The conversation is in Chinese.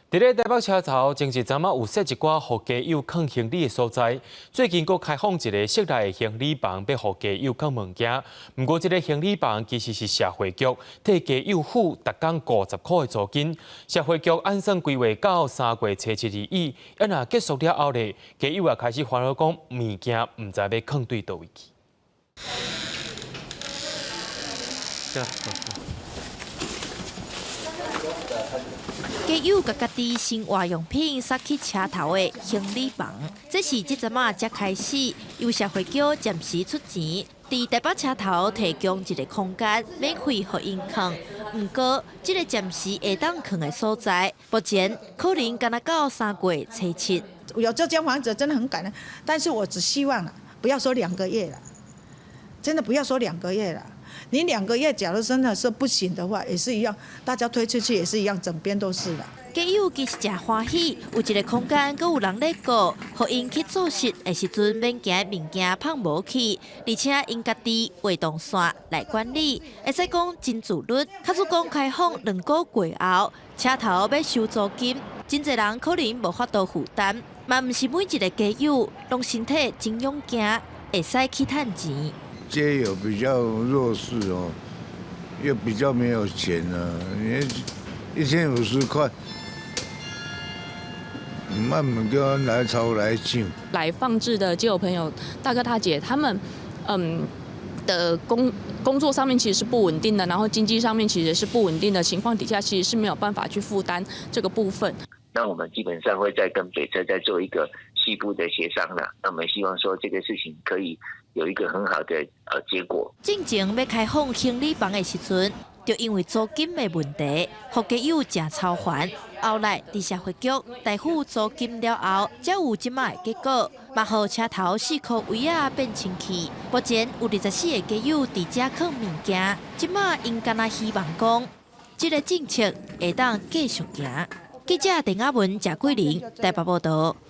伫咧台北车头前一阵有设一寡互家友放行李的所在，最近佫开放一个室内的行李房，要互家友放物件。不过，这个行李房其实是社会局替家友付每工50块的租金。社会局按算规划到3月初7日以，若结束了后咧，家友也开始烦恼讲物件唔知要放对倒位去。家友甲家己生活用品塞去车头的行李房，这是即阵才开始由社会局暂时出钱，伫台北车头提供一个空间，免费互因放。不过，这个暂时会当放的所在，目前可能敢若到3月初7。有这间房子真的很感恩，但是我只希望不要说2个月了，真的不要说2个月了。你2个月，假如真的是不行的话，也是一样，大家推出去也是一样，整边都是了。家友其实真欢喜，有一个空间，阁有人咧顾，互因去做事的时阵免惊物件放无去，而且因家己活动线来管理，会使讲真自律。假如讲开放2个月后，车头要收租金，真侪人可能无法度负担，嘛毋是每一个家友拢身体真勇敢，会使去趁钱。街友比较弱势哦，又比较没有钱啊，你1050块，慢慢跟我来吵来抢。来放置的街友朋友、大哥大姐，他们的工作上面其实是不稳定的，然后经济上面其实是不稳定的情况底下，其实是没有办法去负担这个部分。那我们基本上会再跟北车再做一个细部的协商了。那我们希望说这个事情可以有一个很好的结果。正前要开放行李房的时阵，就因为租金的问题，互家友真操烦。后来伫社会局代付租金了后，才有即摆的结果，嘛互车头4颗位仔变清气。目前有24个家友伫遮放物件，即摆因敢若希望讲，这个政策会当继续行。记者陈雅文、贾桂玲台北报道。